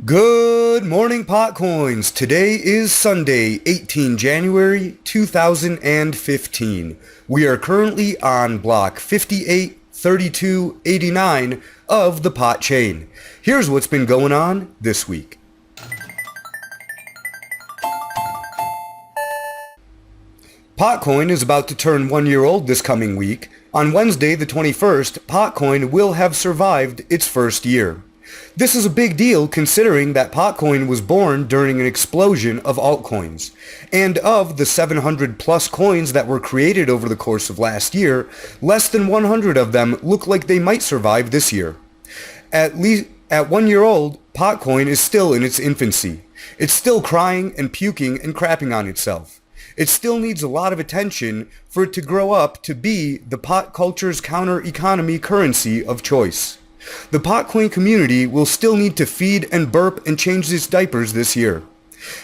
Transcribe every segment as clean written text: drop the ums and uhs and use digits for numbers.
Good morning, PotCoins. Today is Sunday, 18 January 2015. We are currently on block 583289 of the Pot chain. Here's what's been going on this week. PotCoin is about to turn 1 year old this coming week. On Wednesday the 21st, PotCoin will have survived its first year. This is a big deal considering that PotCoin was born during an explosion of altcoins. And of the 700 plus coins that were created over the course of last year, less than 100 of them look like they might survive this year. At 1 year old, PotCoin is still in its infancy. It's still crying and puking and crapping on itself. It still needs a lot of attention for it to grow up to be the pot culture's counter-economy currency of choice. The PotCoin community will still need to feed and burp and change its diapers this year.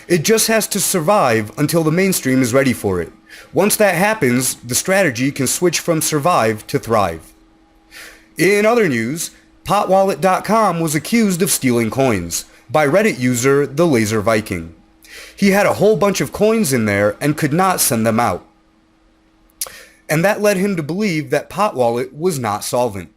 It just has to survive until the mainstream is ready for it. Once that happens, the strategy can switch from survive to thrive. In other news, PotWallet.com was accused of stealing coins by Reddit user TheLazerViking. He had a whole bunch of coins in there and could not send them out. And that led him to believe that PotWallet was not solvent.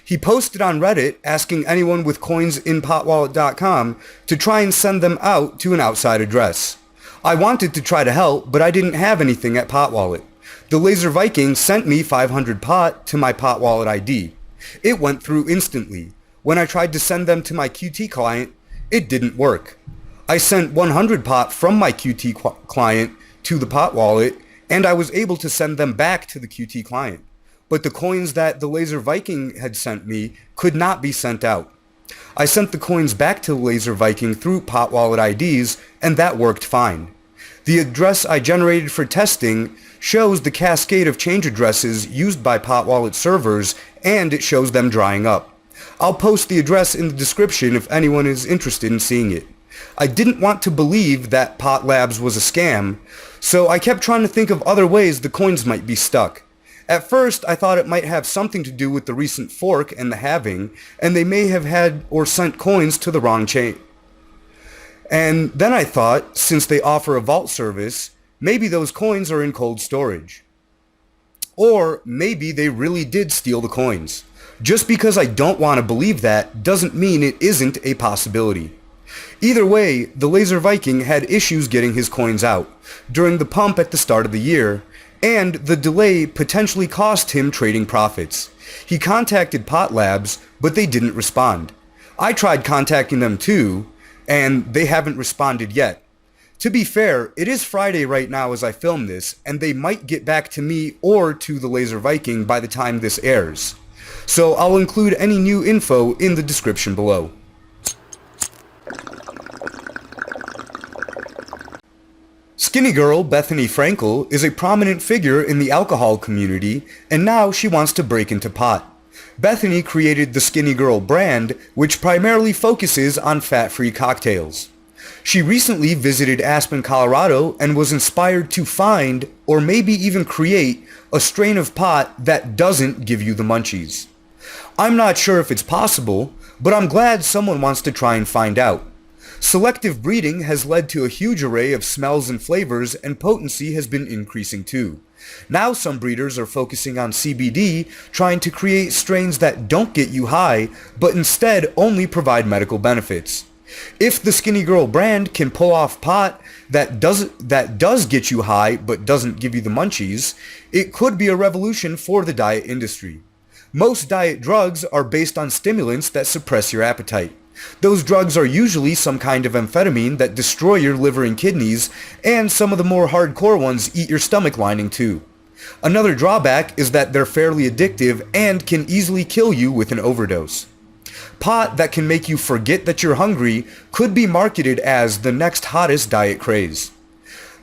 He posted on Reddit asking anyone with coins in PotWallet.com to try and send them out to an outside address. I wanted to try to help, but I didn't have anything at PotWallet. TheLazerViking sent me 500 pot to my PotWallet ID. It went through instantly. When I tried to send them to my Qt client, it didn't work. I sent 100 pot from my Qt client to the PotWallet, and I was able to send them back to the Qt client. But the coins that TheLazerViking had sent me could not be sent out. I sent the coins back to TheLazerViking through PotWallet IDs, and that worked fine. The address I generated for testing shows the cascade of change addresses used by PotWallet servers, and it shows them drying up. I'll post the address in the description if anyone is interested in seeing it. I didn't want to believe that PotLabs was a scam, so I kept trying to think of other ways the coins might be stuck. At first, I thought it might have something to do with the recent fork and the halving, and they may have had or sent coins to the wrong chain. And then I thought, since they offer a vault service, maybe those coins are in cold storage. Or maybe they really did steal the coins. Just because I don't want to believe that doesn't mean it isn't a possibility. Either way, TheLazerViking had issues getting his coins out during the pump at the start of the year, and the delay potentially cost him trading profits. He contacted PotLabs, but they didn't respond. I tried contacting them too, and they haven't responded yet. To be fair, it is Friday right now as I film this, and they might get back to me or to TheLazerViking by the time this airs. So I'll include any new info in the description below. Skinny girl Bethany Frankel is a prominent figure in the alcohol community, and now she wants to break into pot. Bethany created the Skinny Girl brand, which primarily focuses on fat-free cocktails. She recently visited Aspen, Colorado, and was inspired to find, or maybe even create, a strain of pot that doesn't give you the munchies. I'm not sure if it's possible, but I'm glad someone wants to try and find out. Selective breeding has led to a huge array of smells and flavors, and potency has been increasing too. Now some breeders are focusing on CBD, trying to create strains that don't get you high, but instead only provide medical benefits. If the Skinny Girl brand can pull off pot that does get you high but doesn't give you the munchies, it could be a revolution for the diet industry. Most diet drugs are based on stimulants that suppress your appetite. Those drugs are usually some kind of amphetamine that destroy your liver and kidneys, and some of the more hardcore ones eat your stomach lining too. Another drawback is that they're fairly addictive and can easily kill you with an overdose. Pot that can make you forget that you're hungry could be marketed as the next hottest diet craze.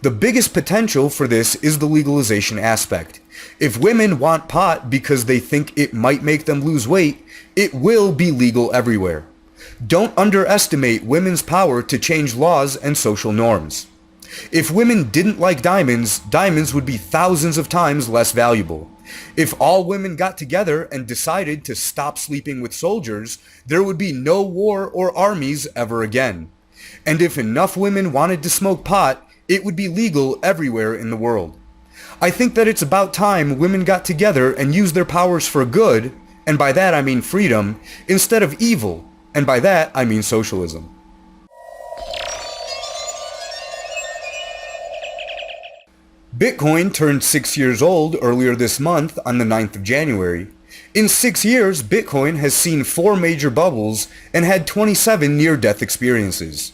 The biggest potential for this is the legalization aspect. If women want pot because they think it might make them lose weight, it will be legal everywhere. Don't underestimate women's power to change laws and social norms. If women didn't like diamonds, diamonds would be thousands of times less valuable. If all women got together and decided to stop sleeping with soldiers, there would be no war or armies ever again. And if enough women wanted to smoke pot, it would be legal everywhere in the world. I think that it's about time women got together and used their powers for good, and by that I mean freedom, instead of evil, and by that I mean socialism. Bitcoin turned 6 years old earlier this month on the 9th of January. In 6 years, Bitcoin has seen 4 major bubbles and had 27 near-death experiences.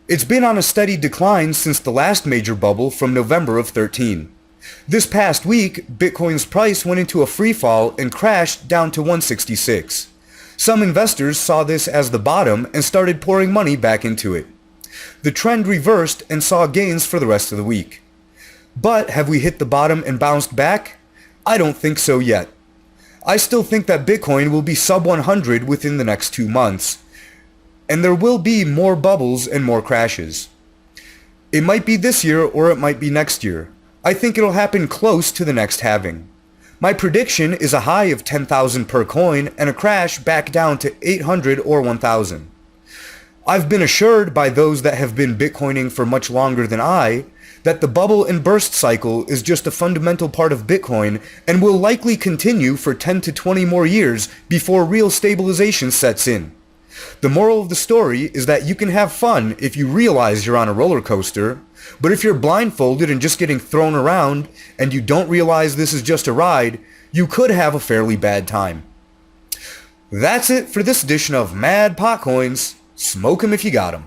It's been on a steady decline since the last major bubble from November of 13. This past week, Bitcoin's price went into a free fall and crashed down to 166. Some investors saw this as the bottom and started pouring money back into it. The trend reversed and saw gains for the rest of the week. But have we hit the bottom and bounced back? I don't think so yet. I still think that Bitcoin will be sub 100 within the next 2 months, and there will be more bubbles and more crashes. It might be this year or it might be next year. I think it'll happen close to the next halving. My prediction is a high of 10,000 per coin and a crash back down to 800 or 1,000. I've been assured by those that have been Bitcoining for much longer than I that the bubble and burst cycle is just a fundamental part of Bitcoin and will likely continue for 10 to 20 more years before real stabilization sets in. The moral of the story is that you can have fun if you realize you're on a roller coaster, but if you're blindfolded and just getting thrown around and you don't realize this is just a ride, you could have a fairly bad time. That's it for this edition of Mad PotCoins. Smoke 'em if you got 'em.